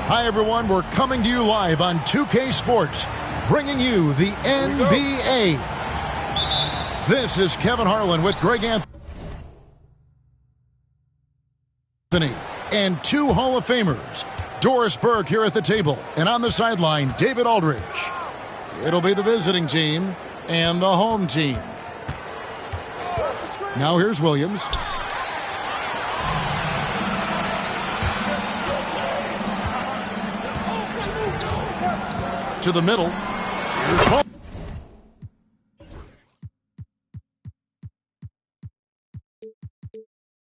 Hi, everyone. We're coming to you live on 2K Sports, bringing you the NBA. This is Kevin Harlan with Greg Anthony and two Hall of Famers, Doris Burke here at the table, and on the sideline, David Aldridge. It'll be the visiting team and the home team. Now here's Williams. To the middle. Here's Paul.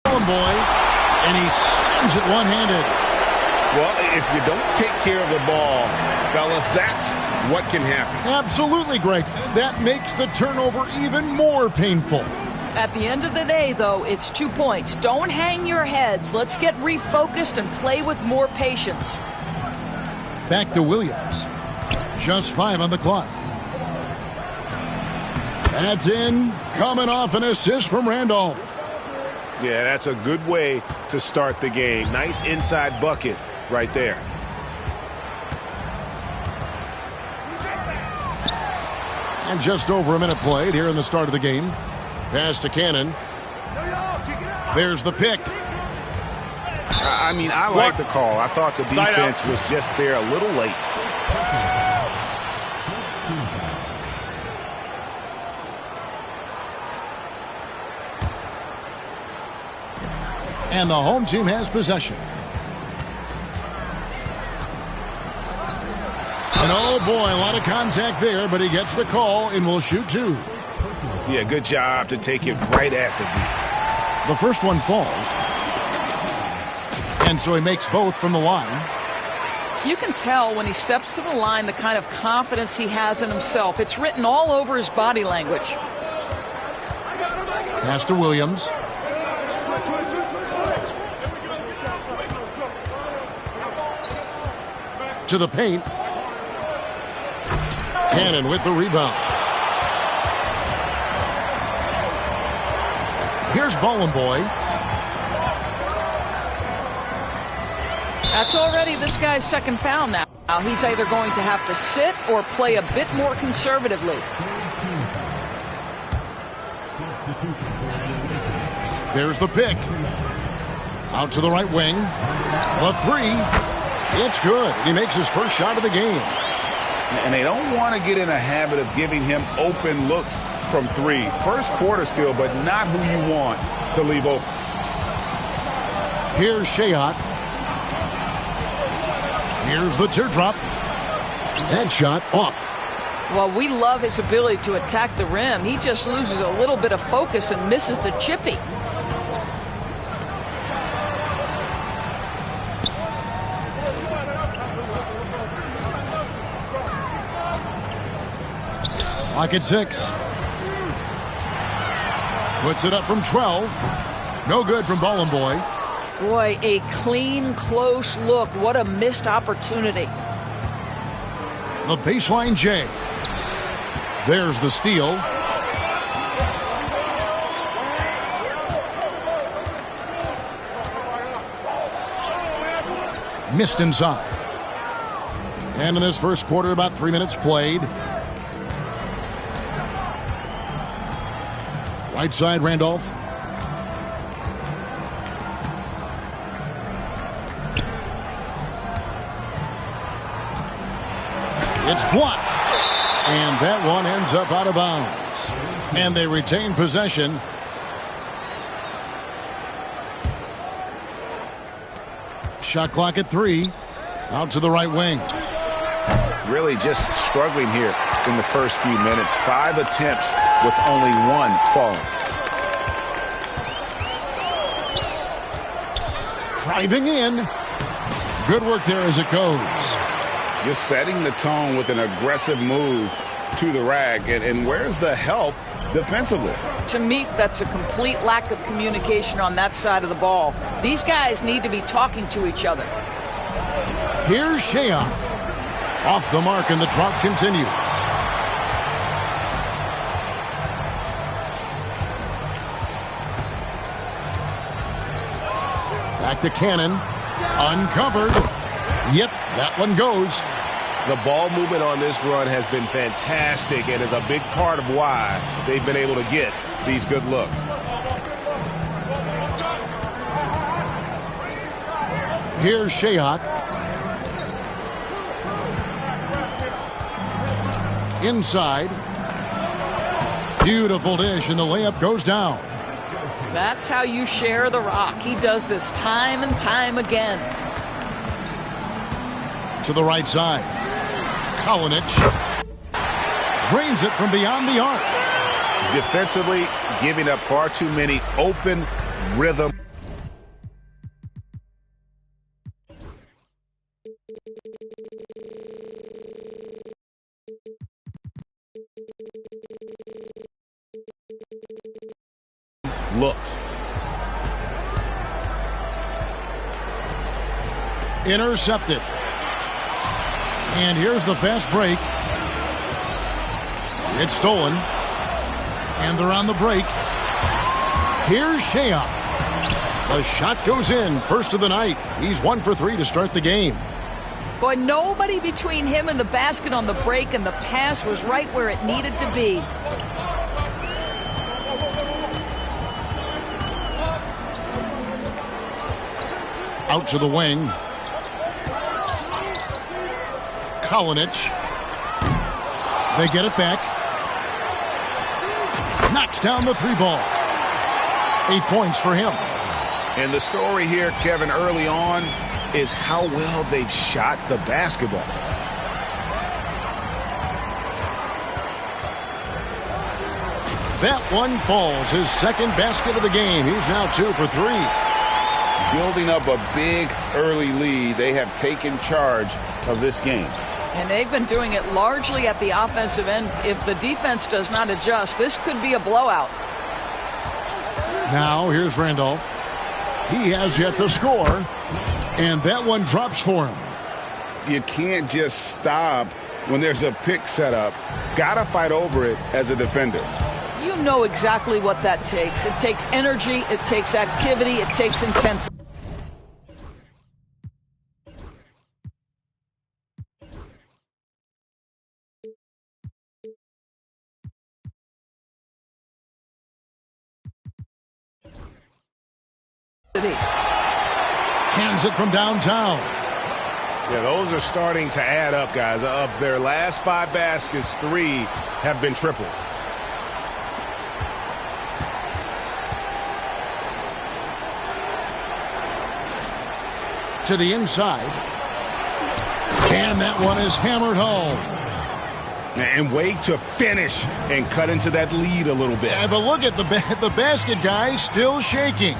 Boy, and he slams it one-handed. Well, if you don't take care of the ball, fellas, that's what can happen. Absolutely, Greg. That makes the turnover even more painful. At the end of the day, though, it's 2 points. Don't hang your heads. Let's get refocused and play with more patience. Back to Williams. Just 5 on the clock. That's in. Coming off an assist from Randolph. Yeah, that's a good way to start the game. Nice inside bucket right there. And just over a minute played here in the start of the game. Pass to Cannon. There's the pick. I mean, I like the call. I thought the defense was just there a little late. And the home team has possession. And oh boy, a lot of contact there, but he gets the call and will shoot 2. Yeah, good job to take it right at the D. The first one falls. And so he makes both from the line. You can tell when he steps to the line the kind of confidence he has in himself. It's written all over his body language. Pass to Williams. To the paint. Cannon with the rebound. Here's Ballin' Boy. That's already this guy's second foul now. Now he's either going to have to sit or play a bit more conservatively. There's the pick. Out to the right wing. The three. It's good. He makes his first shot of the game. And they don't want to get in a habit of giving him open looks from three. First quarter still, but not who you want to leave open. Here's Shayok. Here's the teardrop. That shot off. Well, we love his ability to attack the rim. He just loses a little bit of focus and misses the chippy. Lock at 6. Puts it up from 12. No good from Ballin' Boy. Boy, a clean, close look. What a missed opportunity. The baseline J. There's the steal. Missed inside. And in this first quarter, about 3 minutes played. Right side, Randolph. It's blocked. And that one ends up out of bounds. And they retain possession. Shot clock at 3. Out to the right wing. Really just struggling here in the first few minutes. 5 attempts with only 1 falling. Driving in. Good work there as it goes. Just setting the tone with an aggressive move to the rack. And where's the help defensively? To me, that's a complete lack of communication on that side of the ball. These guys need to be talking to each other. Here's Shayok. Off the mark, and the drop continues. Back to Cannon. Uncovered. Yep, that one goes. The ball movement on this run has been fantastic and is a big part of why they've been able to get these good looks. Here's Shayok. Inside. Beautiful dish, and the layup goes down. That's how you share the rock. He does this time and time again. To the right side. Kalinic drains it from beyond the arc. Defensively, giving up far too many open rhythm. Looks. Intercepted. And here's the fast break. It's stolen. And they're on the break. Here's Shayok. The shot goes in. First of the night. He's 1 for 3 to start the game. Boy, nobody between him and the basket on the break, and the pass was right where it needed to be. Out to the wing. Kalinic. They get it back. Knocks down the 3 ball. 8 points for him. And the story here, Kevin, early on is how well they've shot the basketball. That one falls. His second basket of the game. He's now 2 for 3. Building up a big early lead. They have taken charge of this game. And they've been doing it largely at the offensive end. If the defense does not adjust, this could be a blowout. Now here's Randolph. He has yet to score. And that one drops for him. You can't just stop when there's a pick set up. Gotta fight over it as a defender. You know exactly what that takes. It takes energy, it takes activity, it takes intensity. Cans it from downtown. Yeah, those are starting to add up, guys. Of their last 5 baskets, 3 have been triples. To the inside. And that one is hammered home. And wait to finish and cut into that lead a little bit. Yeah, but look at the basket guy still shaking.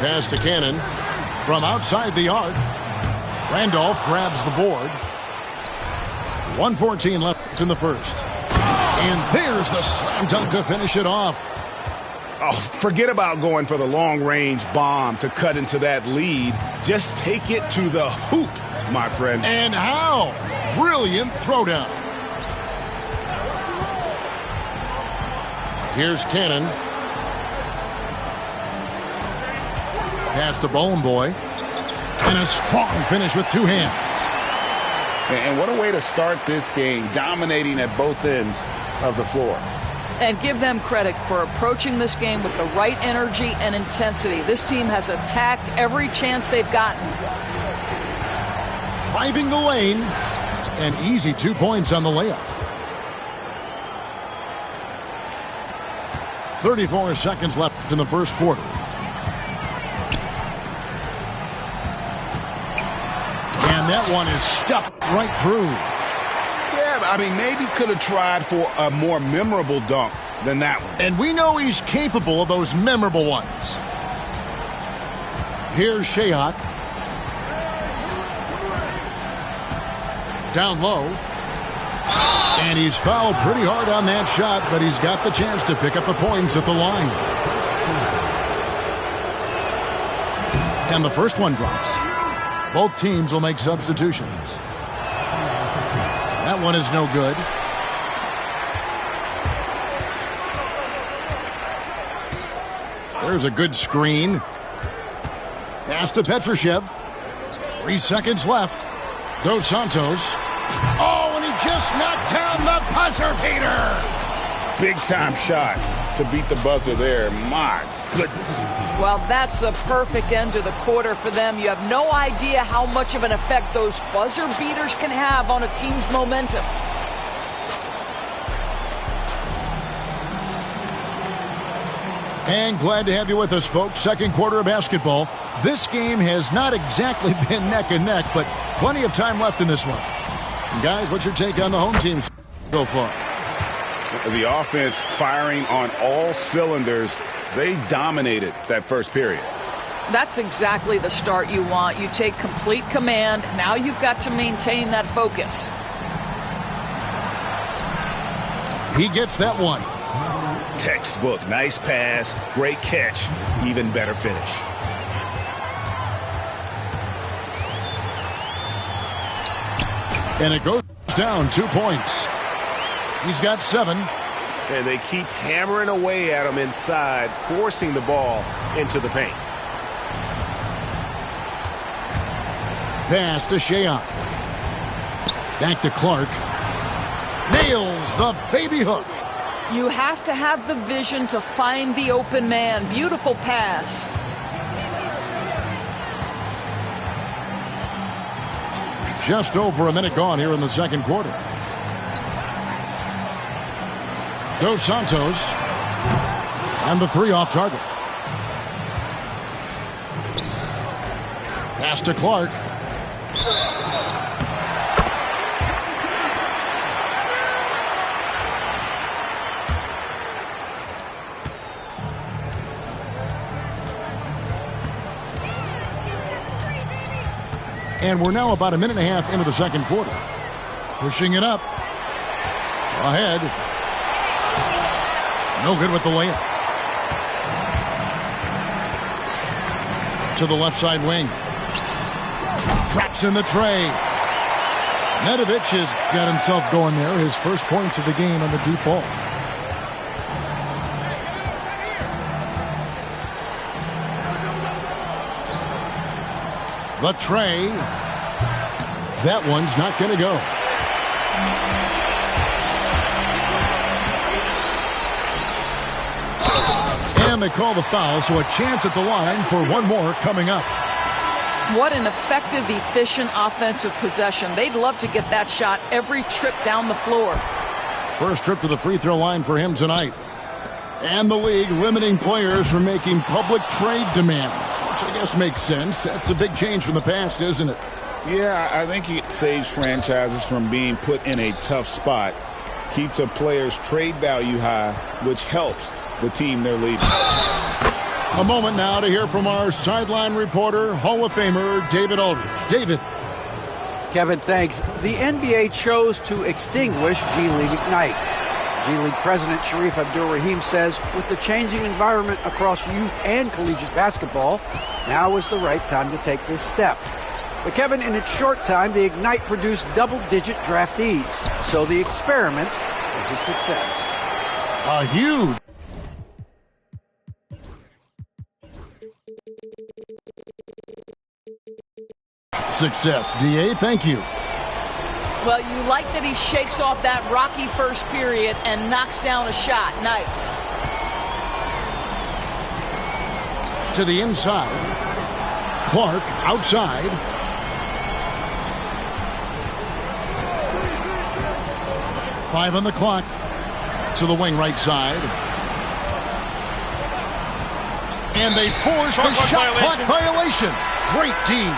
Pass to Cannon from outside the arc. Randolph grabs the board. 1:14 left in the first. And there's the slam dunk to finish it off. Oh, forget about going for the long-range bomb to cut into that lead. Just take it to the hoop, my friend. And how? Brilliant throwdown. Here's Cannon. Pass to Bone Boy. And a strong finish with 2 hands. And what a way to start this game, dominating at both ends of the floor. And give them credit for approaching this game with the right energy and intensity. This team has attacked every chance they've gotten. Driving the lane. And easy 2 points on the layup. 34 seconds left in the first quarter. And that one is stuffed right through. Yeah, I mean, maybe could have tried for a more memorable dunk than that one. And we know he's capable of those memorable ones. Here's Shayok. Down low. And he's fouled pretty hard on that shot, but he's got the chance to pick up the points at the line. And the first one drops. Both teams will make substitutions. That one is no good. There's a good screen. Pass to Petrushev. 3 seconds left. Dos Santos. Oh, and he just knocked down the buzzer beater. Big-time shot to beat the buzzer there. My goodness. Well, that's the perfect end to the quarter for them. You have no idea how much of an effect those buzzer beaters can have on a team's momentum. And glad to have you with us, folks. Second quarter of basketball. This game has not exactly been neck and neck, but plenty of time left in this one. And guys, what's your take on the home team so far? The offense firing on all cylinders. They dominated that first period. That's exactly the start you want. You take complete command. Now you've got to maintain that focus. He gets that one. Textbook. Nice pass. Great catch. Even better finish. And it goes down 2 points. He's got 7. And they keep hammering away at him inside, forcing the ball into the paint. Pass to Shayok. Back to Clark. Nails the baby hook. You have to have the vision to find the open man. Beautiful pass. Just over a minute gone here in the second quarter. Dos Santos. And the 3 off target. Pass to Clark. And we're now about a minute and a half into the second quarter. Pushing it up. Ahead. No good with the layup. To the left side wing. Traps in the tray. Nedovic has got himself going there. His first points of the game on the deep ball. The tray. That one's not going to go. And they call the foul, so a chance at the line for one more coming up. What an effective, efficient offensive possession. They'd love to get that shot every trip down the floor. First trip to the free throw line for him tonight. And the league limiting players from making public trade demands, which I guess makes sense. That's a big change from the past, isn't it? Yeah, I think it saves franchises from being put in a tough spot. Keeps a player's trade value high, which helps the team they're leaving. A moment now to hear from our sideline reporter, Hall of Famer David Aldridge. David. Kevin, thanks. The NBA chose to extinguish G League Ignite. G League President Sharif Abdur-Rahim says with the changing environment across youth and collegiate basketball, now is the right time to take this step. But Kevin, in its short time, the Ignite produced double-digit draftees. So the experiment was a success. A huge success. DA, thank you. Well, you like that he shakes off that rocky first period and knocks down a shot. Nice. To the inside. Clark outside. Five on the clock. To the wing right side. And they force the shot clock violation. Great team.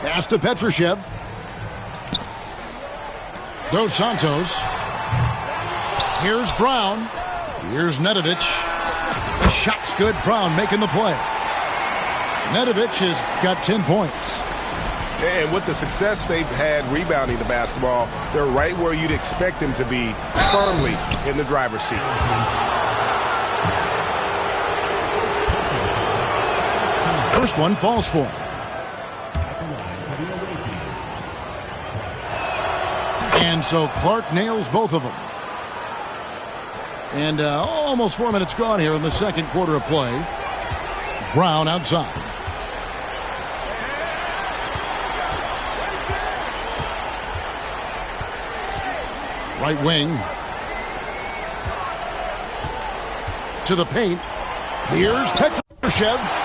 Pass to Petrushev. Dos Santos. Here's Brown. Here's Nedovic. The shot's good. Brown making the play. Nedovic has got 10 points. And with the success they've had rebounding the basketball, they're right where you'd expect them to be, firmly in the driver's seat. First one falls for him. And so Clark nails both of them. And almost 4 minutes gone here in the second quarter of play. Brown outside. Right wing. To the paint. Here's Petrushev.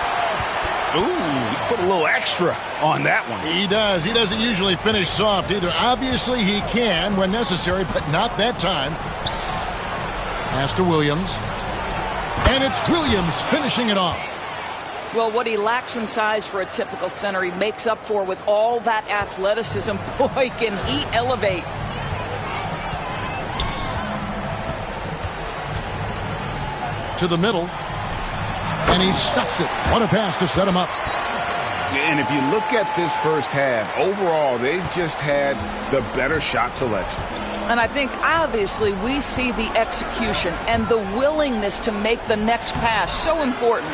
Ooh, he put a little extra on that one. He does. He doesn't usually finish soft either. Obviously, he can when necessary, but not that time. Pass to Williams. And it's Williams finishing it off. Well, what he lacks in size for a typical center, he makes up for with all that athleticism. Boy, can he elevate. To the middle. And he stuffs it. What a pass to set him up. And if you look at this first half, overall, they've just had the better shot selection. And I think, obviously, we see the execution and the willingness to make the next pass. So important.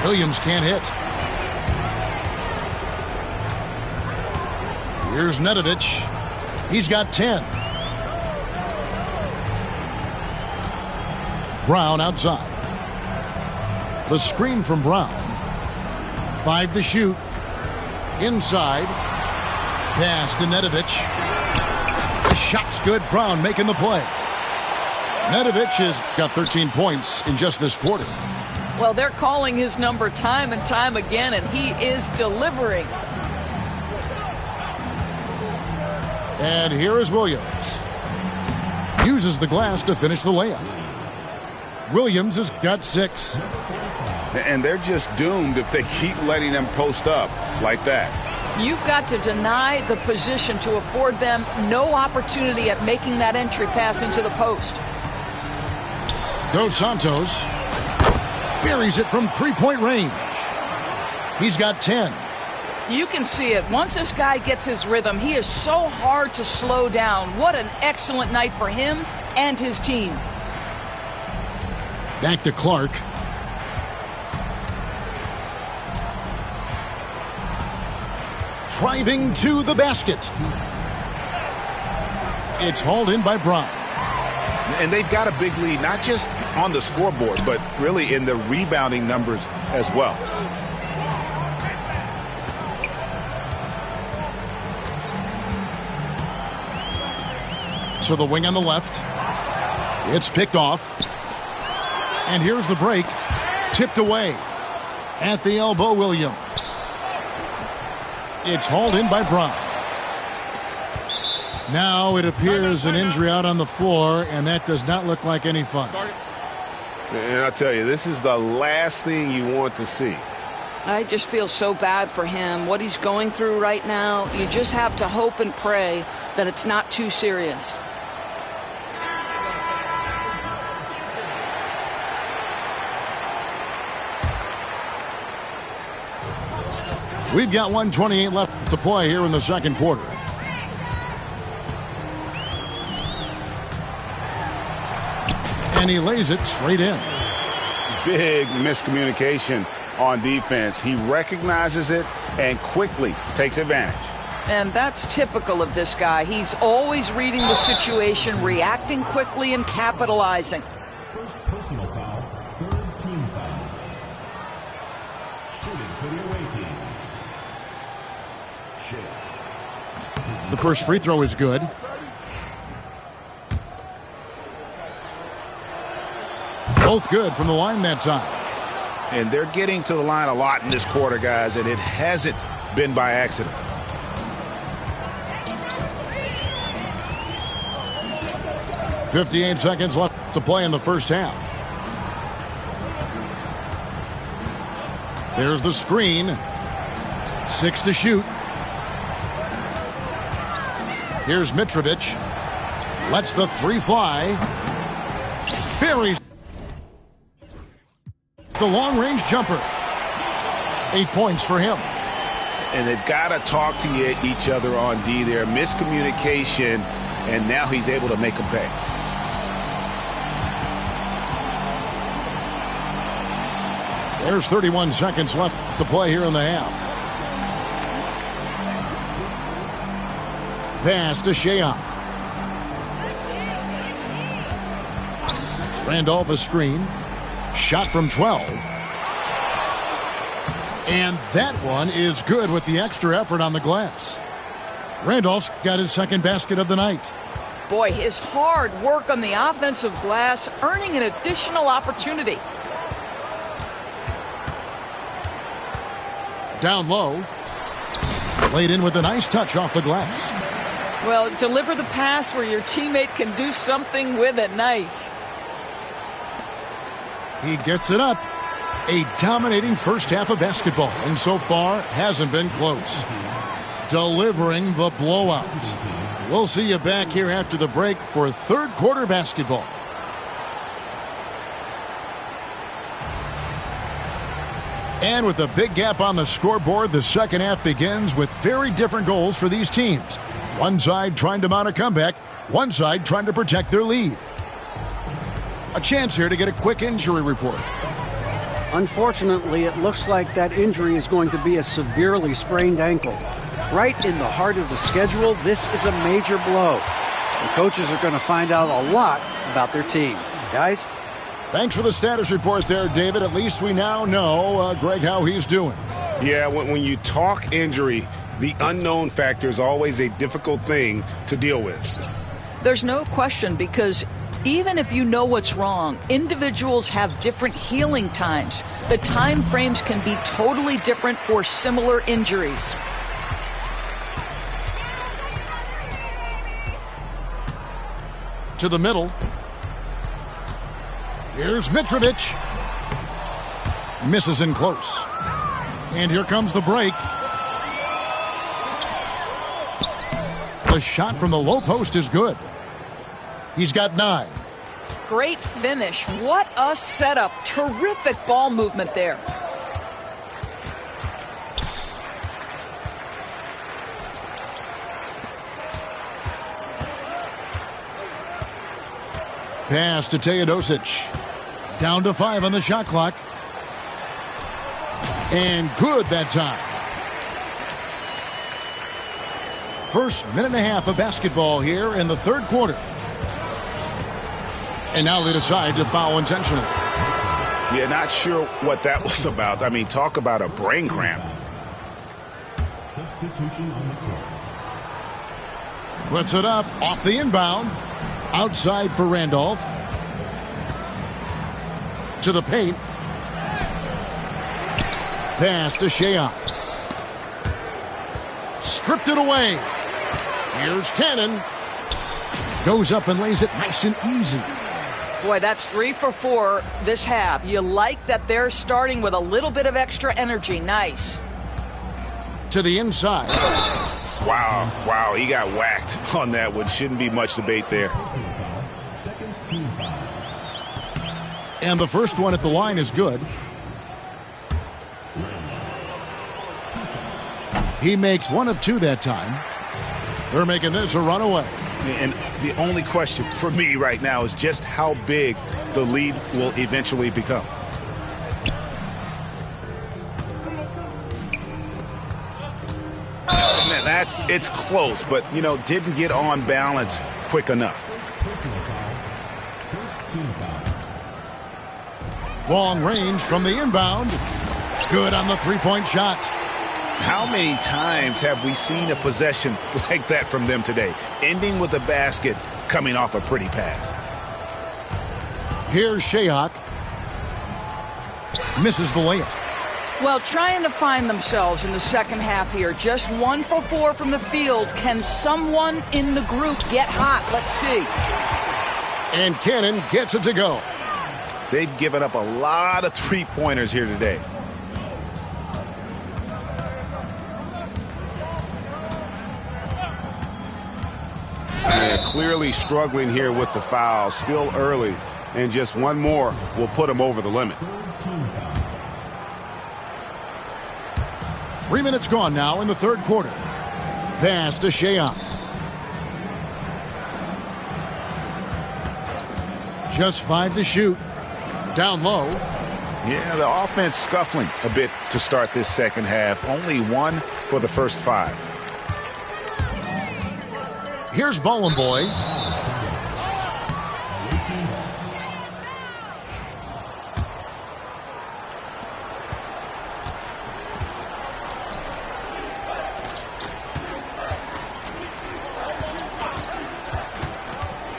Williams can't hit. Here's Nedovic. He's got 10. Brown outside. The screen from Brown. 5 to shoot. Inside. Pass to Nedovic. The shot's good. Brown making the play. Nedovic has got 13 points in just this quarter. Well, they're calling his number time and time again, and he is delivering. And here is Williams. Uses the glass to finish the layup. Williams has got 6. And they're just doomed if they keep letting them post up like that. You've got to deny the position to afford them no opportunity at making that entry pass into the post. Dos Santos buries it from three-point range. He's got 10. You can see it. Once this guy gets his rhythm, he is so hard to slow down. What an excellent night for him and his team. Back to Clark. Driving to the basket. It's hauled in by Bryan. And they've got a big lead, not just on the scoreboard, but really in the rebounding numbers as well. To the wing on the left. It's picked off. And here's the break. Tipped away. At the elbow, Williams. It's hauled in by Bryan. Now it appears an injury out on the floor, and that does not look like any fun. And I tell you, this is the last thing you want to see. I just feel so bad for him. What he's going through right now, you just have to hope and pray that it's not too serious. We've got 1:28 left to play here in the second quarter. And he lays it straight in. Big miscommunication on defense. He recognizes it and quickly takes advantage. And that's typical of this guy. He's always reading the situation, reacting quickly, and capitalizing. First personal foul, third team foul. Shooting for the away team. The first free throw is good. Both good from the line that time. And they're getting to the line a lot in this quarter, guys, and it hasn't been by accident. .58 seconds left to play in the first half. There's the screen. 6 to shoot. Here's Mitrovic. Lets the three fly. Buries the long-range jumper. 8 points for him. And they've got to talk to each other on D there. Miscommunication, and now he's able to make them pay. There's 31 seconds left to play here in the half. Pass to Shayok. Randolph a screen. Shot from 12. And that one is good with the extra effort on the glass. Randolph's got his second basket of the night. Boy, his hard work on the offensive glass, earning an additional opportunity. Down low. Laid in with a nice touch off the glass. Well, deliver the pass where your teammate can do something with it. Nice. He gets it up. A dominating first half of basketball, and so far hasn't been close. Delivering the blowout. We'll see you back here after the break for third quarter basketball. And with a big gap on the scoreboard, the second half begins with very different goals for these teams. One side trying to mount a comeback, one side trying to protect their lead. A chance here to get a quick injury report. Unfortunately, it looks like that injury is going to be a severely sprained ankle. Right in the heart of the schedule, this is a major blow. The coaches are going to find out a lot about their team. Guys? Thanks for the status report there, David. At least we now know, Greg, how he's doing. Yeah, when you talk injury, the unknown factor is always a difficult thing to deal with. There's no question, because even if you know what's wrong, individuals have different healing times. The time frames can be totally different for similar injuries. To the middle. Here's Mitrovic. Misses in close. And here comes the break. The shot from the low post is good. He's got 9. Great finish. What a setup. Terrific ball movement there. Pass to Trbuskovic. Down to 5 on the shot clock. And good that time. First minute and a half of basketball here in the third quarter. And now they decide to foul intentionally. Yeah, not sure what that was about. I mean, talk about a brain cramp. Substitution on the court. Puts it up off the inbound. Outside for Randolph. To the paint. Pass to Shayok. Stripped it away. Here's Cannon. Goes up and lays it nice and easy. Boy, that's 3 for 4 this half. You like that they're starting with a little bit of extra energy. Nice. To the inside. Wow, he got whacked on that one. Shouldn't be much debate there. Second team foul. And the first one at the line is good. He makes 1 of 2 that time. They're making this a runaway. And the only question for me right now is just how big the lead will eventually become. Man, it's close, but, didn't get on balance quick enough. Personal foul. First team foul. Long range from the inbound. Good on the three-point shot. How many times have we seen a possession like that from them today, ending with a basket coming off a pretty pass? Here's Shayok. Misses the layup. Well, trying to find themselves in the second half here. Just 1 for 4 from the field. Can someone in the group get hot? Let's see. And Cannon gets it to go. They've given up a lot of three-pointers here today. Yeah, clearly struggling here with the foul. Still early, and just one more will put them over the limit. Third team foul. 3 minutes gone now in the third quarter. Pass to Shayok. Just 5 to shoot. Down low. Yeah, the offense scuffling a bit to start this second half. Only 1 for the first 5. Here's Ballin' Boy.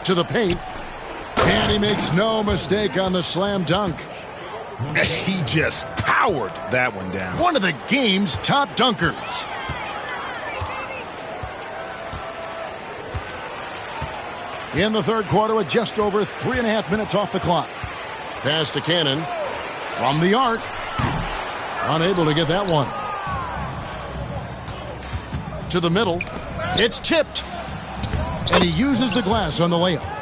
To the paint. And he makes no mistake on the slam dunk. He just powered that one down. One of the game's top dunkers. In the third quarter with just over 3.5 minutes off the clock. Pass to Cannon from the arc. Unable to get that one. To the middle. It's tipped. And he uses the glass on the layup.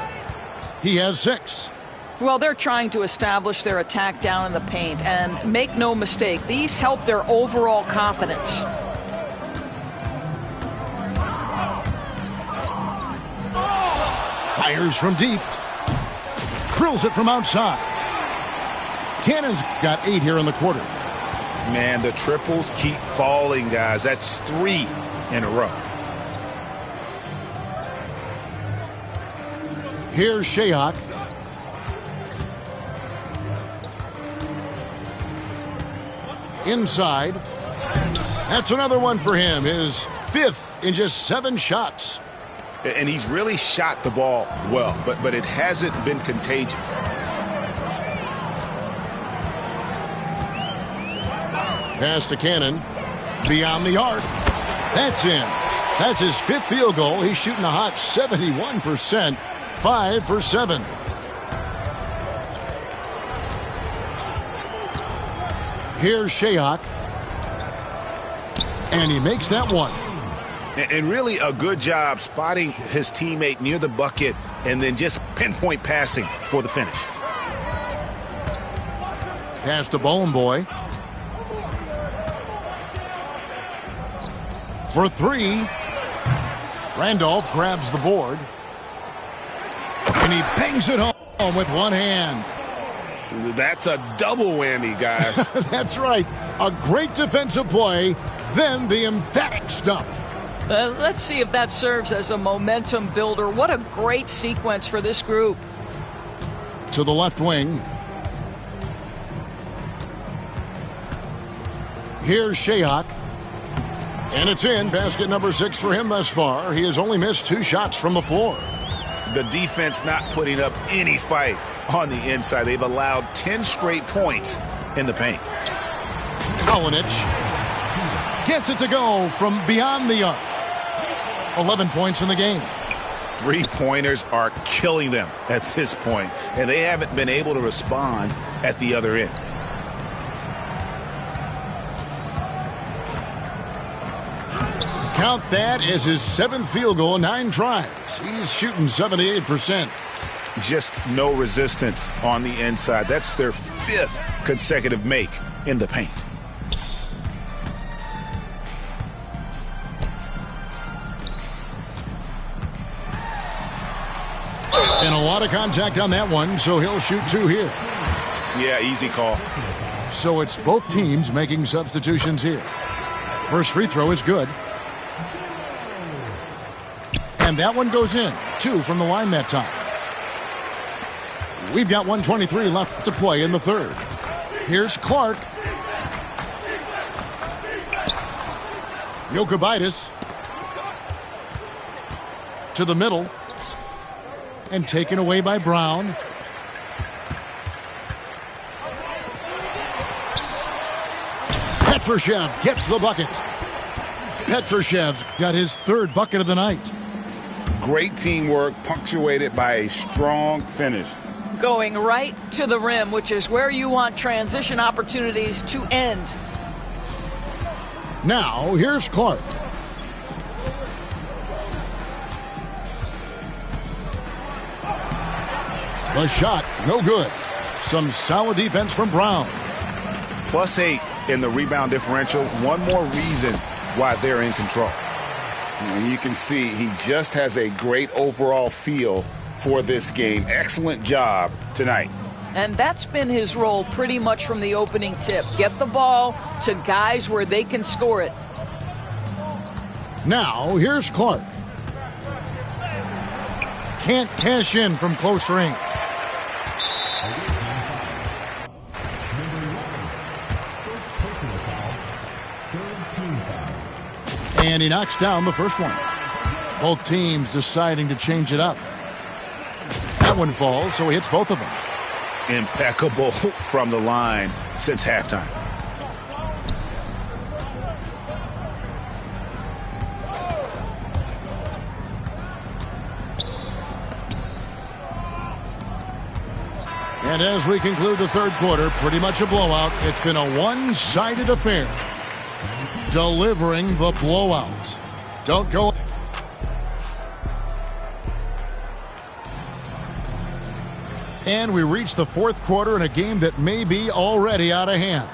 He has 6. Well, they're trying to establish their attack down in the paint. And make no mistake, these help their overall confidence. Fires from deep. Drills it from outside. Cannon's got 8 here in the quarter. Man, the triples keep falling, guys. That's 3 in a row. Here's Shayok. Inside. That's another one for him. His 5th in just 7 shots. And he's really shot the ball well, but it hasn't been contagious. Pass to Cannon. Beyond the arc. That's in. That's his 5th field goal. He's shooting a hot 71%. 5 for 7. Here's Shayok. And he makes that one. And really a good job spotting his teammate near the bucket and then just pinpoint passing for the finish. Pass to Bone Boy. For three. Randolph grabs the board. And he bangs it home with one hand. That's a double whammy, guys. That's right. A great defensive play, then the emphatic stuff. Let's see if that serves as a momentum builder. What a great sequence for this group. To the left wing. Here's Shayok. And it's in. Basket number 6 for him thus far. He has only missed 2 shots from the floor. The defense not putting up any fight on the inside. They've allowed 10 straight points in the paint. Kalinic gets it to go from beyond the arc. 11 points in the game. 3-pointers are killing them at this point, and they haven't been able to respond at the other end. Count that as his 7th field goal, 9 tries. He's shooting 78%. Just no resistance on the inside. That's their 5th consecutive make in the paint. And a lot of contact on that one, so he'll shoot 2 here. Yeah, easy call. So it's both teams making substitutions here. First free throw is good. And that one goes in. 2 from the line that time. We've got 1:23 left to play in the third. Here's Clark. Jokic to the middle. And taken away by Brown. Petrushev gets the bucket. Petrushev's got his 3rd bucket of the night. Great teamwork punctuated by a strong finish. Going right to the rim, which is where you want transition opportunities to end. Now, here's Clark. The shot, no good. Some solid defense from Brown. +8 in the rebound differential. One more reason why they're in control. And you can see he just has a great overall feel for this game. Excellent job tonight. And that's been his role pretty much from the opening tip. Get the ball to guys where they can score it. Now, here's Clark. Can't cash in from close range. And he knocks down the first one. Both teams deciding to change it up. That one falls, so he hits both of them. Impeccable from the line since halftime. And as we conclude the third quarter, pretty much a blowout. It's been a one-sided affair. Delivering the blowout. Don't go. And we reach the fourth quarter in a game that may be already out of hand.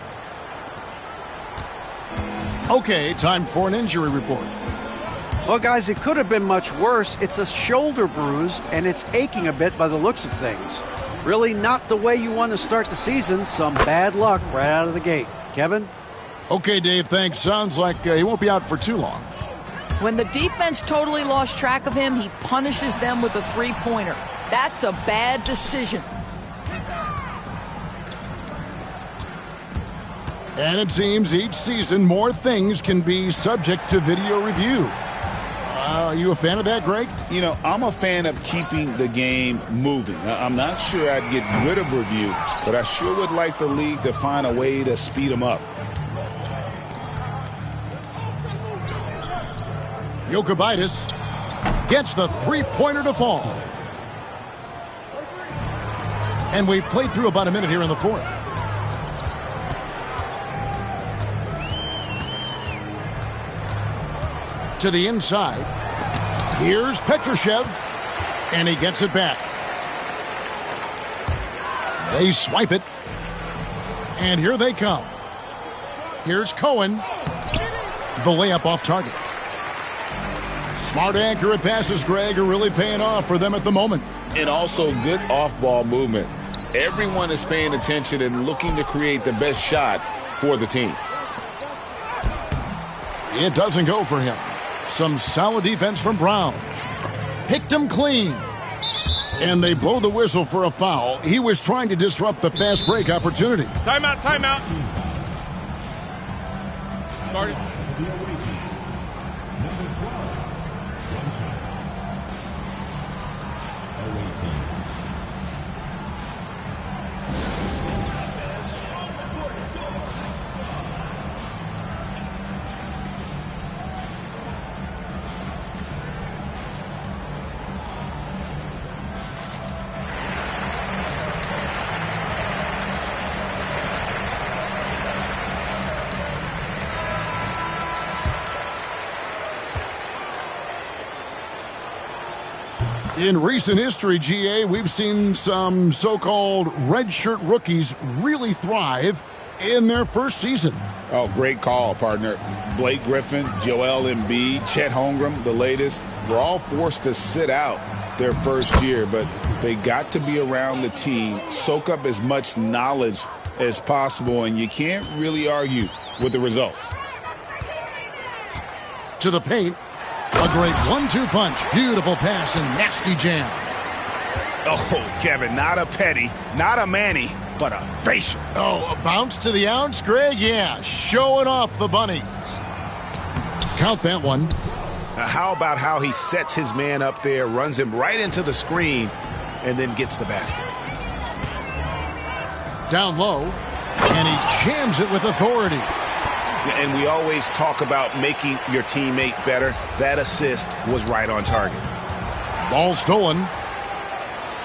Okay, time for an injury report. Well, guys, it could have been much worse. It's a shoulder bruise, and it's aching a bit by the looks of things. Really not the way you want to start the season. Some bad luck right out of the gate. Kevin? Okay, Dave, thanks. Sounds like he won't be out for too long. When the defense totally lost track of him, he punishes them with a three-pointer. That's a bad decision. And it seems each season more things can be subject to video review. Are you a fan of that, Greg? You know, I'm a fan of keeping the game moving. I'm not sure I'd get rid of review, but I sure would like the league to find a way to speed them up. Jokic gets the three-pointer to fall. And we've played through about a minute here in the fourth. To the inside. Here's Petrushev, and he gets it back. They swipe it, and here they come. Here's Cohen. The layup off target. Smart, accurate passes, Greg, are really paying off for them at the moment. And also good off-ball movement. Everyone is paying attention and looking to create the best shot for the team. It doesn't go for him. Some solid defense from Brown. Picked him clean. And they blow the whistle for a foul. He was trying to disrupt the fast break opportunity. Timeout, timeout. Started. The away team. Number 12. Dunston. Away team. In recent history, GA, we've seen some so-called redshirt rookies really thrive in their first season. Oh, great call, partner. Blake Griffin, Joel Embiid, Chet Holmgren, the latest, were all forced to sit out their first year, but they got to be around the team, soak up as much knowledge as possible, and you can't really argue with the results. To the paint. A great 1-2 punch. Beautiful pass and nasty jam. Oh, Kevin, not a petty, not a Manny, but a facial. Oh, a bounce to the ounce, Greg? Yeah, showing off the bunnies. Count that one. How about how he sets his man up there, runs him right into the screen, and then gets the basket. Down low, and he jams it with authority. And we always talk about making your teammate better. That assist was right on target. Ball stolen.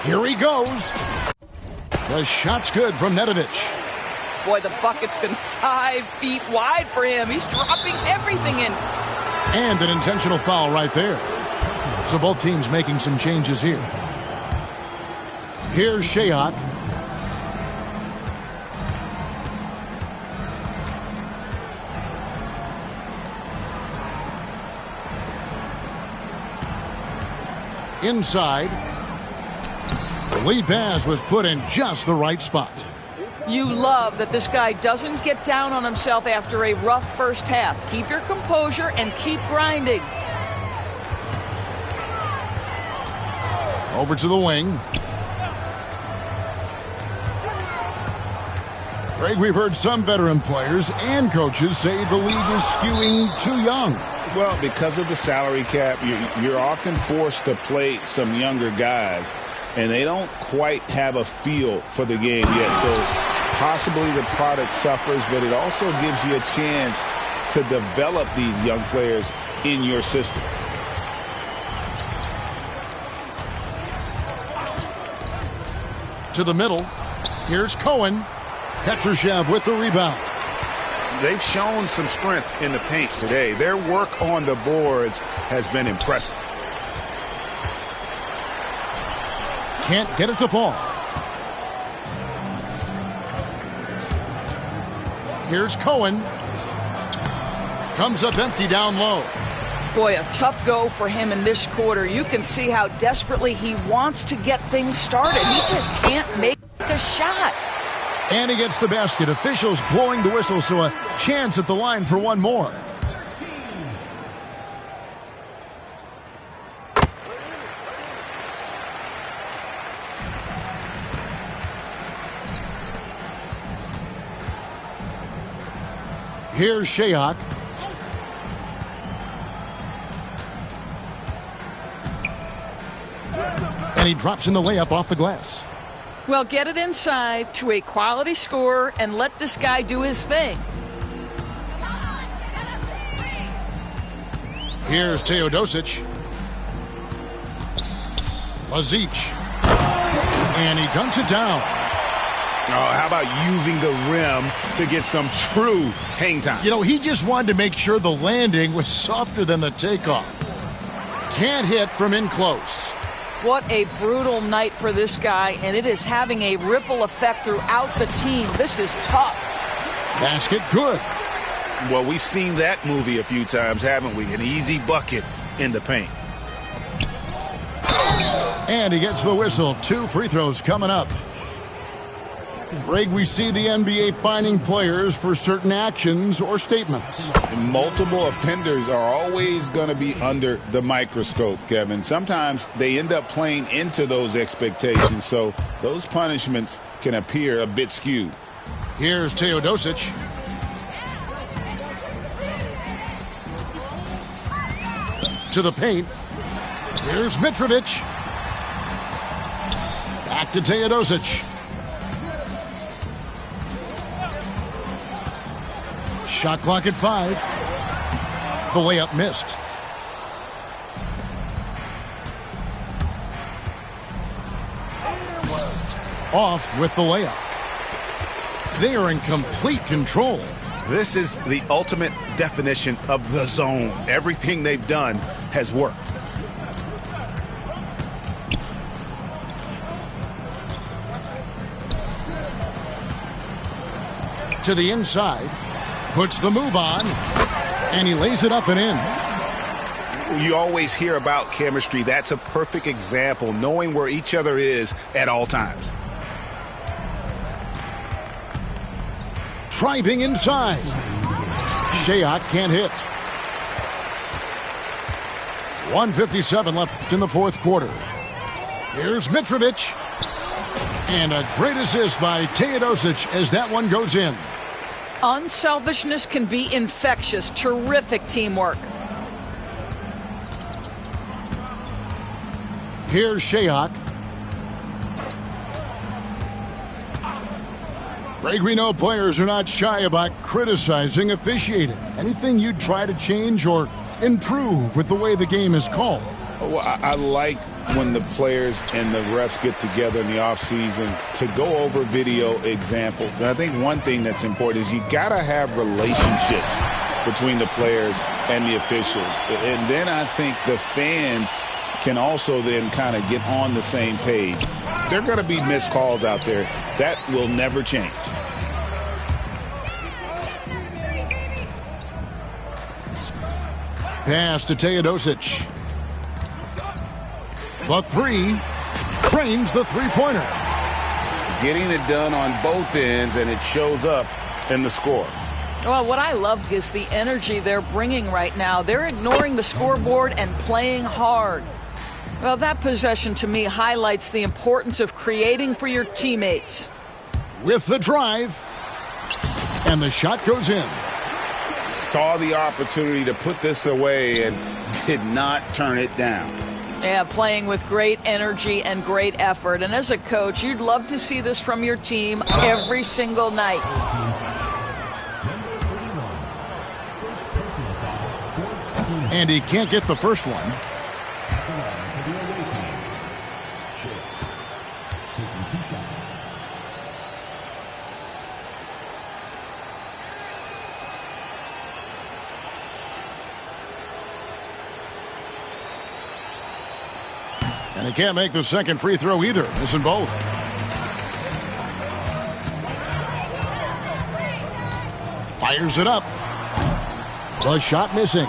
Here he goes. The shot's good from Nedovic. Boy, the bucket's been 5 feet wide for him. He's dropping everything in. And an intentional foul right there. So both teams making some changes here. Here's Shayok. Inside. The lead pass was put in just the right spot. You love that this guy doesn't get down on himself after a rough first half. Keep your composure and keep grinding. Over to the wing. Greg, we've heard some veteran players and coaches say the league is skewing too young. Well, because of the salary cap, you're often forced to play some younger guys, and they don't quite have a feel for the game yet. So possibly the product suffers, but it also gives you a chance to develop these young players in your system. To the middle. Here's Cohen. Petrushev with the rebound. They've shown some strength in the paint today. Their work on the boards has been impressive. Can't get it to fall. Here's Cohen. Comes up empty down low. Boy, a tough go for him in this quarter. You can see how desperately he wants to get things started. He just can't make the shot. And he gets the basket. Officials blowing the whistle, so a chance at the line for one more. Here's Shayok. And he drops in the layup off the glass. Well, get it inside to a quality scorer and let this guy do his thing. Here's Teodosic. Lazic. And he dunks it down. Oh, how about using the rim to get some true hang time? You know, he just wanted to make sure the landing was softer than the takeoff. Can't hit from in close. What a brutal night for this guy, and it is having a ripple effect throughout the team. This is tough. Basket good. Well, we've seen that movie a few times, haven't we? An easy bucket in the paint. And he gets the whistle. 2 free throws coming up. Greg, we see the NBA fining players for certain actions or statements. Multiple offenders are always going to be under the microscope, Kevin. Sometimes they end up playing into those expectations, so those punishments can appear a bit skewed. Here's Trbuskovic. To the paint. Here's Mitrovic. Back to Trbuskovic. Shot clock at 5. The layup missed. Off with the layup. They are in complete control. This is the ultimate definition of the zone. Everything they've done has worked. To the inside. Puts the move on. And he lays it up and in. You always hear about chemistry. That's a perfect example, knowing where each other is at all times. Driving inside. Shayok can't hit. 1:57 left in the fourth quarter. Here's Mitrovic. And a great assist by Trbuskovic as that one goes in. Unselfishness can be infectious. Terrific teamwork. Here's Shayok. Greg, we know players are not shy about criticizing officiating. Anything you'd try to change or improve with the way the game is called? Well, I like when the players and the refs get together in the offseason to go over video examples. And I think one thing that's important is you got to have relationships between the players and the officials. And then I think the fans can also then kind of get on the same page. There are going to be missed calls out there. That will never change. Pass to Trbuskovic. The 3 trains the three-pointer. Getting it done on both ends, and it shows up in the score. Well, what I love is the energy they're bringing right now. They're ignoring the scoreboard and playing hard. Well, that possession to me highlights the importance of creating for your teammates. With the drive. And the shot goes in. Saw the opportunity to put this away and did not turn it down. Yeah, playing with great energy and great effort. And as a coach, you'd love to see this from your team every single night. And he can't get the first one. And he can't make the second free throw either. Missing both. Fires it up. The shot missing.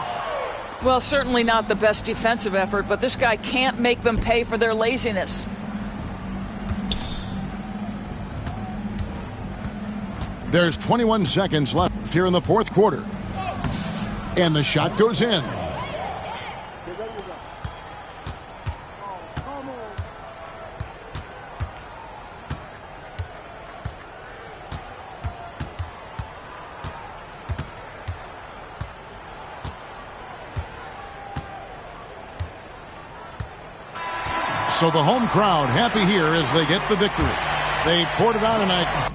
Well, certainly not the best defensive effort, but this guy can't make them pay for their laziness. There's 21 seconds left here in the fourth quarter. And the shot goes in. So the home crowd happy here as they get the victory. They poured it on tonight.